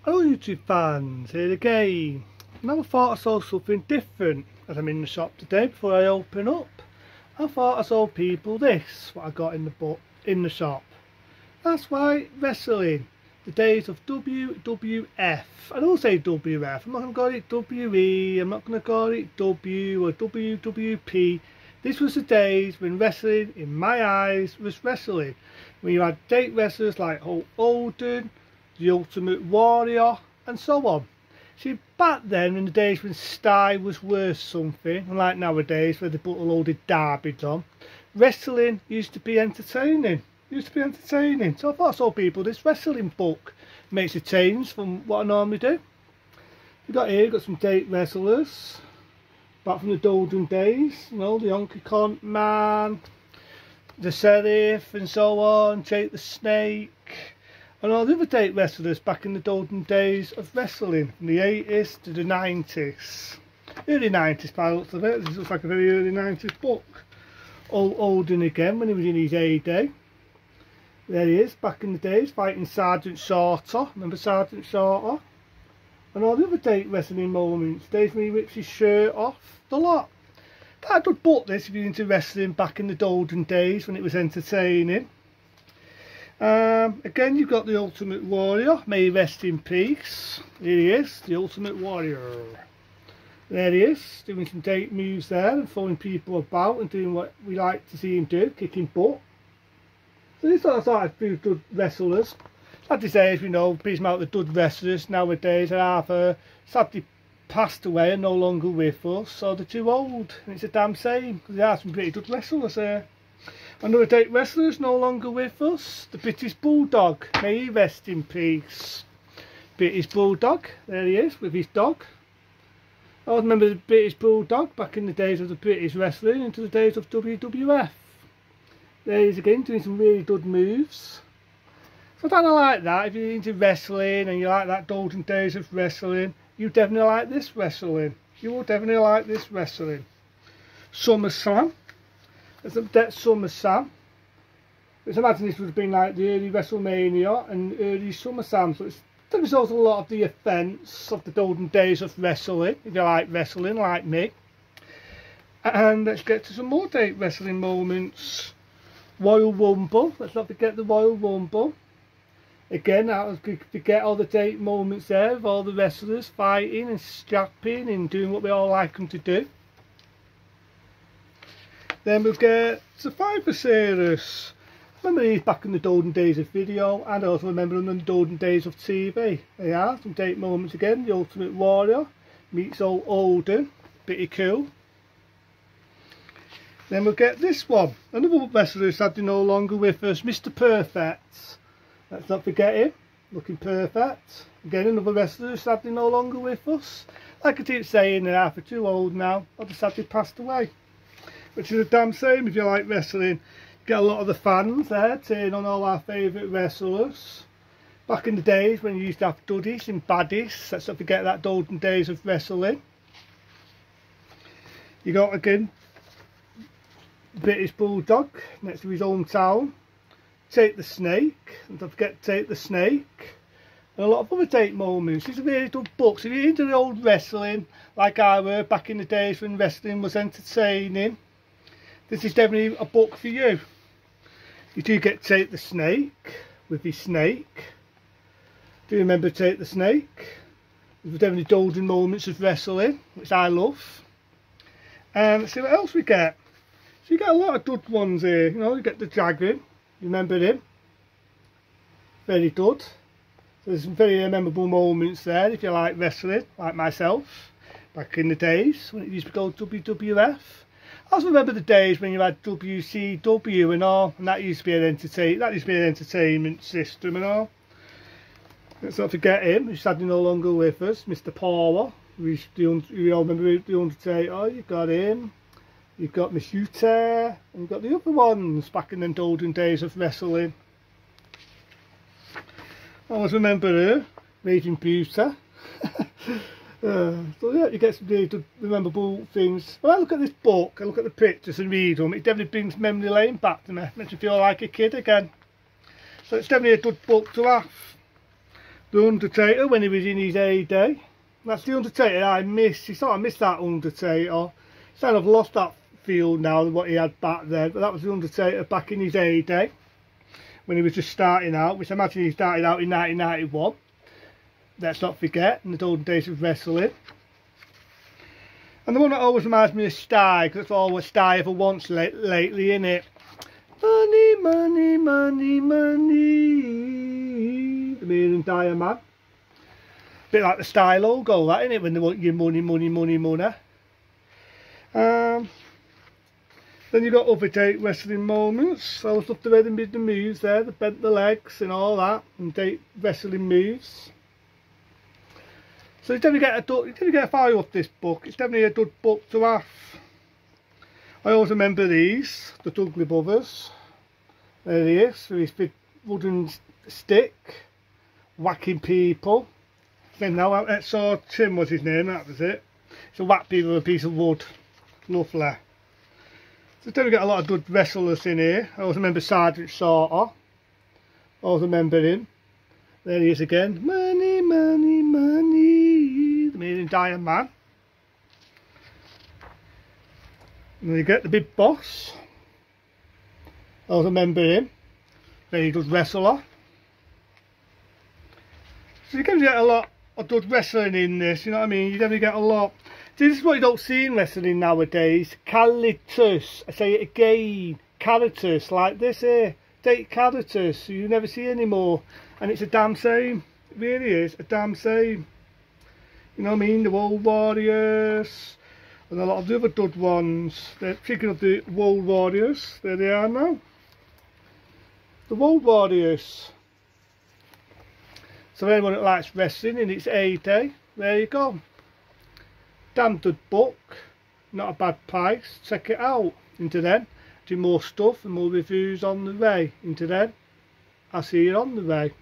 Hello YouTube fans, here again. Now I thought I saw something different as I'm in the shop today before I open up. I thought I saw people this, what I got in the book in the shop. That's right, wrestling. The days of WWF. I don't say WF, I'm not going to call it WE, I'm not going to call it W or WWP. This was the days when wrestling, in my eyes, was wrestling. When you had date wrestlers like Hulk Hogan, the Ultimate Warrior, and so on. See, back then, in the days when style was worth something, unlike nowadays where they put a load of darbies on, wrestling used to be entertaining. So I thought I saw people, this wrestling book makes a change from what I normally do. You've got some date wrestlers back from the olden days, you know, the Honky Conk Man, the Sheriff, and so on, Jake the Snake, and all the other date wrestlers back in the olden days of wrestling, from the 80s to the 90s. Early 90s by the looks of it. This looks like a very early 90s book. Old Hogan again when he was in his heyday. There he is, back in the days, fighting Sergeant Shorter. Remember Sergeant Shorter? And all the other date wrestling moments. Days when he rips his shirt off. The lot. Quite a good book this if you're into wrestling back in the olden days when it was entertaining. Again, you've got the Ultimate Warrior, may he rest in peace. Here he is, the Ultimate Warrior. There he is, doing some date moves there and throwing people about and doing what we like to see him do, kicking butt. So these are sort of two good wrestlers. Sad to say, as we know, these amount of good wrestlers nowadays are either sadly passed away and no longer with us, or they're too old. And it's a damn shame, because there are some pretty good wrestlers there. Another date wrestler is no longer with us, the British Bulldog, may he rest in peace. British Bulldog, there he is with his dog. I always remember the British Bulldog back in the days of the British wrestling into the days of WWF. There he is again doing some really good moves. So I don't like that, if you're into wrestling and you like that golden days of wrestling, you definitely like this wrestling. You will definitely like this wrestling. SummerSlam. That's SummerSlam. Let's imagine this would have been like the early WrestleMania and early SummerSlam. So it's shows a lot of the offence of the golden days of wrestling, if you like wrestling like me. And let's get to some more date wrestling moments. Royal Rumble. Let's not forget the Royal Rumble. Again, I was going to forget all the date moments there of all the wrestlers fighting and strapping and doing what we all like them to do. Then we'll get Survivor Series. Remember these back in the golden days of video, and I also remember them in the golden days of TV. They are some date moments again. The Ultimate Warrior meets old Hogan, pretty cool. Then we'll get this one. Another wrestler who's sadly no longer with us, Mr. Perfect. Let's not forget him, looking perfect. Again, another wrestler who's sadly no longer with us. Like I keep saying, they're either too old now, or they sadly passed away. Which is a damn shame if you like wrestling. You get a lot of the fans there cheering on all our favourite wrestlers. Back in the days when you used to have goodies and baddies, let's not forget that golden days of wrestling. You got again British Bulldog next to his hometown. Jake the Snake, and don't forget Jake the Snake. And a lot of other date moments. These are really good books. If you're into the old wrestling, like I were back in the days when wrestling was entertaining, this is definitely a book for you. You do get Jake the Snake with his snake. Do you remember Jake the Snake? There's definitely golden moments of wrestling, which I love. And let's see what else we get. So you get a lot of good ones here. You know, you get the Dragon. You remember him? Very good. So there's some very memorable moments there if you like wrestling, like myself, back in the days when it used to be called WWF. I also remember the days when you had WCW and all, and that used to be an entertainment system and all. Let's not forget him, who's sadly no longer with us, Mr. Power. We all remember the Undertaker. You've got him, you've got Miss Utah, and you've got the other ones back in the golden days of wrestling. I always remember her, Raging Butter. So yeah, you get some really good, memorable things. When I look at this book, I look at the pictures and read them, it definitely brings memory lane back to me. Makes me feel like a kid again. So it's definitely a good book to have. The Undertaker when he was in his heyday. That's the Undertaker I miss. You sort of miss that Undertaker. He's kind of lost that feel now than what he had back then. But that was the Undertaker back in his heyday, when he was just starting out, which I imagine he started out in 1991. Let's not forget, in the golden days of wrestling. And the one that always reminds me of Sty, because that's all what Sty ever wants lately, innit? Money, money, money, money. The Million Dire Man. Bit like the Sty logo, that, innit? When they want your money, money, money, money. Then you got other date wrestling moments. I always love the way they made the moves there, they bent the legs and all that, and date wrestling moves. So you definitely get a fire off this book. It's definitely a good book to have. I always remember these, the Dudley brothers. There he is, with his big wooden stick, whacking people. Then now, so Tim was his name, that was it. So whack people with a piece of wood. Lovely. So definitely get a lot of good wrestlers in here. I always remember Sergeant Slaughter. I always remember him. There he is again. Money, money, money. The Million Dire Man. And then you get the big boss. I always remember him. Very good wrestler. So you can get a lot of good wrestling in this, you know what I mean? You definitely get a lot. See, this is what you don't see in wrestling nowadays. Characters. I say it again. Characters like this here. Date characters. So you never see anymore. And it's a damn shame. It really is a damn shame. You know what I mean? The World Warriors. And a lot of the other good ones. Speaking of the World Warriors, there they are now. The World Warriors. So anyone that likes wrestling in its heyday, there you go. Damn good book, not a bad price. Check it out. Into then, do more stuff and more reviews on the way. Into then, I'll see you on the way.